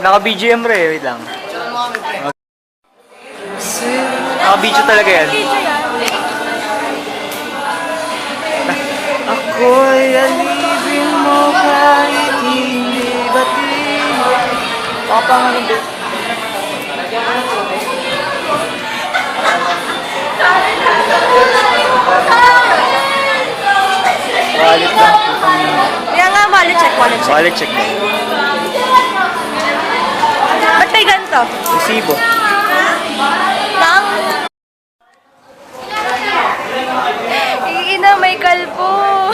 Naka-BGM re, wait lang. Naka-video talaga yan. Ako'y alibin mo kahit hindi batin. Papangalan din. Wallet lang. Kaya nga, wallet check. Wallet check na. Ba't tayo ganito? Resibo. Lang? Ina, may kalbo.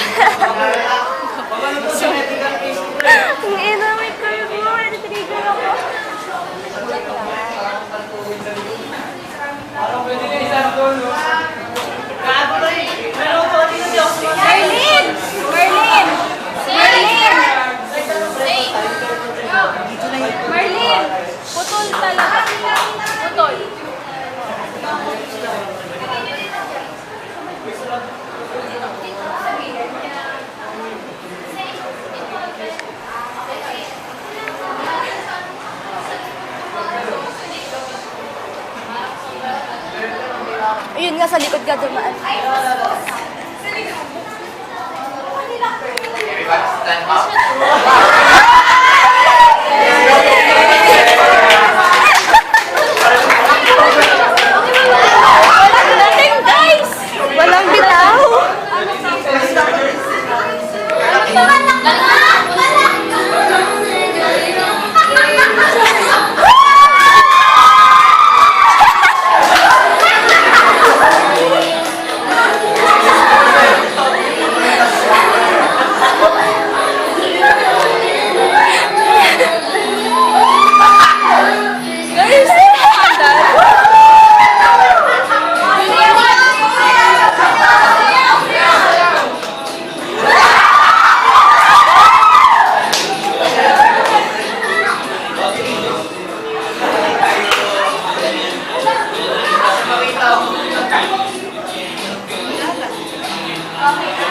Ina, may kalbo. Natitrigger ako. Merlin! Merlin! Merlin! Merlin! Putol talaga. Putol. Ayun nga, sa likod ka dumaan. Walang dating, guys! Walang bitaw!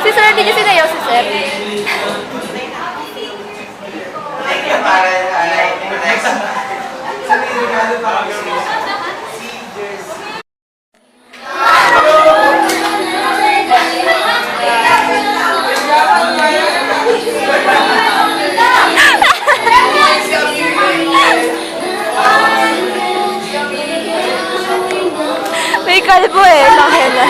Si Sir, hindi niyo sinayaw si Sir. May kalbo eh, laki na.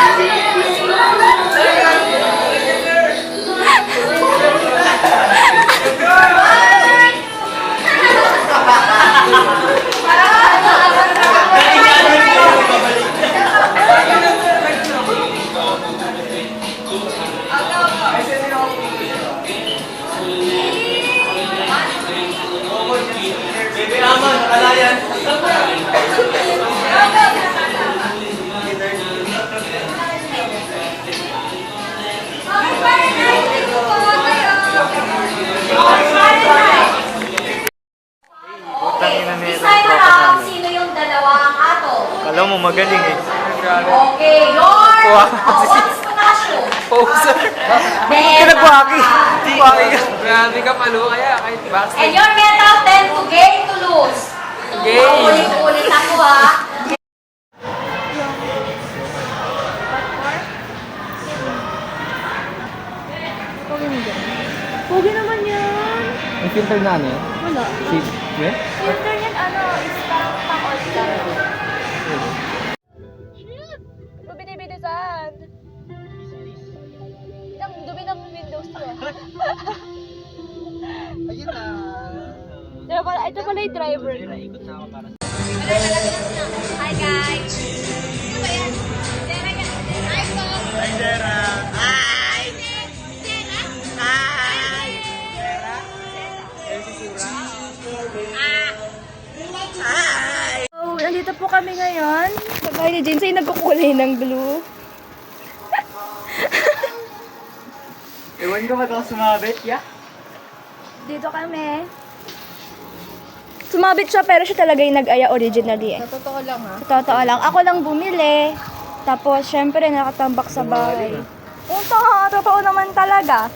Sino yung dalawang ato? Alam mo, magaling eh. Okay, your what's the question? Poser. Then, Kinagwaki. Waki ka. Grabe ka palo kaya kahit and backstage. your mental tend to gain to lose. Gain. Ulit ako ha. Pogi naman yan. Ang filter na ano yun? Wala. Si... Eh? Filter yan is parang pang-old lang. Ano binibilisan? Ang dumi ng Windows ko. Ayun na. Ito pala yung driver ko. Ikot na ako para sa... Hi guys! Ano ba yan? Dera yan. Hi po! Hi, Dera. Hi! Dera? Hi! Dera? Hi! So, nandito po kami ngayon. Sa bahay ni James ay nagkukulay ng blue. Ewan ko ba ito sumabit, ya? Dito kami. Sumabit siya pero siya talaga yung nag-aya originally eh. Sa totoo lang ha. Sa totoo lang. Ako lang bumili. Tapos, syempre, nakatambak sa bahay. Oo, totoo naman talaga.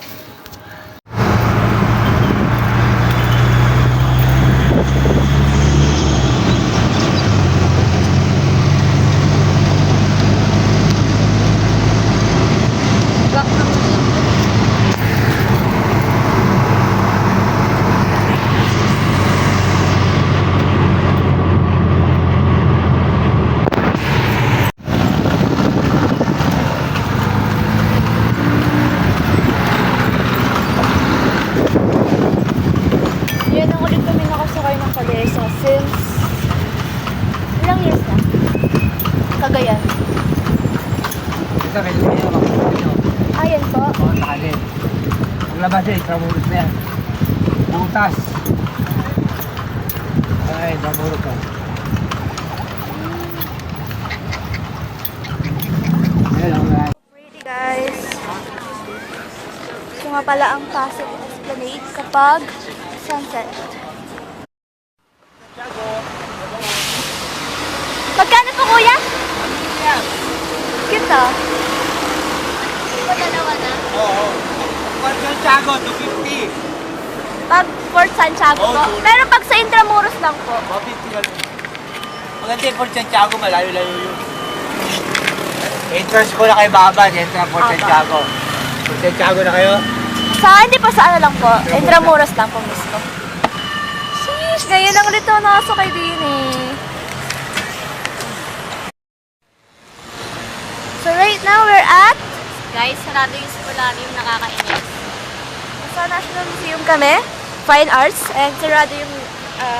Yan ang ulit kami nakasakay ng kalesa since ilang years na? Cagayan. Ito, may lumiyaw ako. Ayan po. Oo, nakalin. Ang labas eh, Tramuros na yan. Butas. Ay, Tramuros ka. Ayan, ang lahat. Pretty guys. Ito nga pala ang Pasig Esplanade kapag sunset. Magkano po kuya? Cute ah. Dalawa na. Oo. Pag Santiago, 250. Pag Fort Santiago po. Oh, Pero pag sa Intramuros lang po. 150 ka lang. Maganda yung Port Santiago, malayo-layo yun. Entrance ko na kay Baba, entrance Port Apa. Santiago. Port Santiago na kayo? Hindi po sa ano lang po. Intramuros lang po mismo. Sheesh, ngayon lang ulit ako nakasakay din eh. So right now we're at Guys, sarado yung simularium, nakakainis. sa National Museum kami, Fine Arts, and sarado yung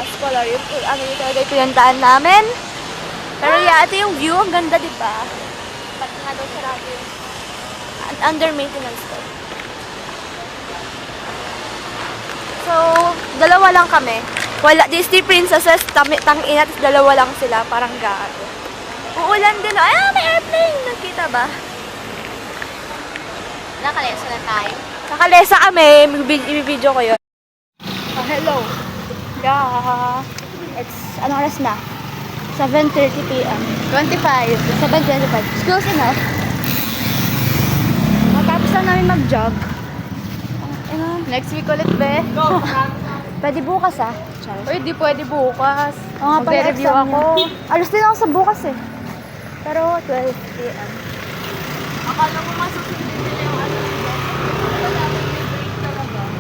Scholarium. Ano yung talaga yung pinuntahan namin. Pero yeah, ito yung view. Ang ganda, di ba? Ba't nga daw sarado yung under maintenance to. So, dalawa lang kami. Wala, Disney Princesses, tang-ina, tapos dalawa lang sila, parang gato. Uulan din. Ay, may airplane! Nakita ba? Nakalesa na tayo. Nakalesa kami, i-video ko yun. Hello. Yeah. It's, anong oras na? 7:30 p.m. 7:25. It's close enough. Matapos lang namin mag-jog. Next week ulit, be. Pwede bukas ah. Uy, di pwede bukas. Oo nga pala, Magre-review exam ako. yun. Alas din ako sa bukas eh. Pero 12 p.m. Akala mo masusunod nila yung ano.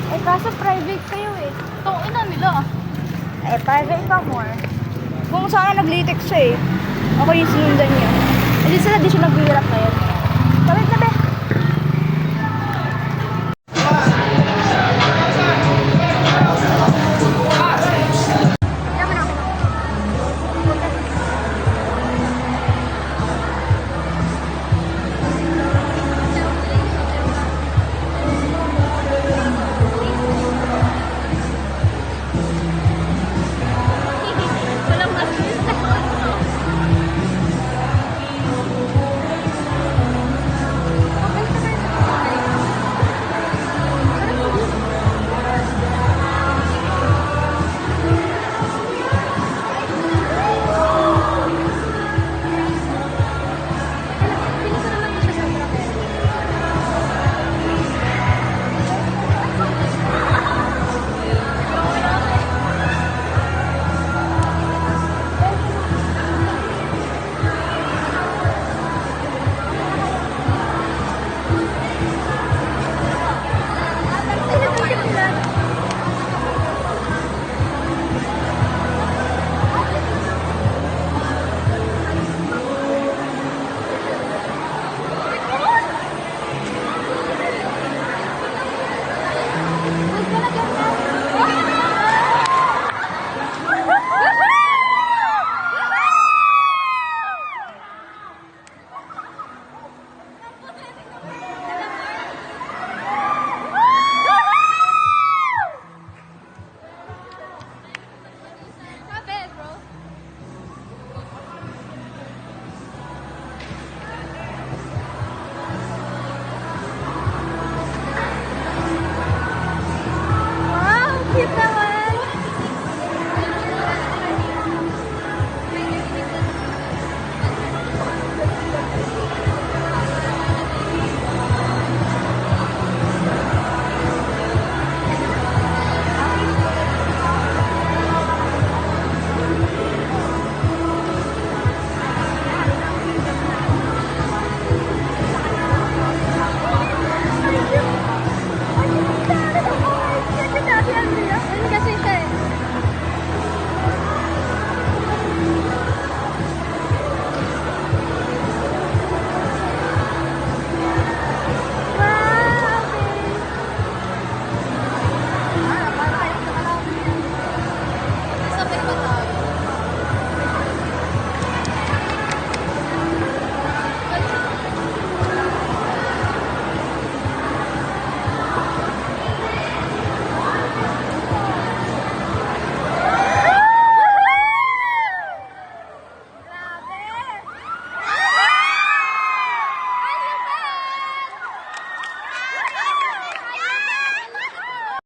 Eh kaso private kayo eh. Itong ina nila. Eh private pa more. Kung sana nag-latex siya eh. Ako yung sinundan niya. Hindi sila di siya naghihirap ngayon. Tawid na be. Walang masis. Wow, cute naman.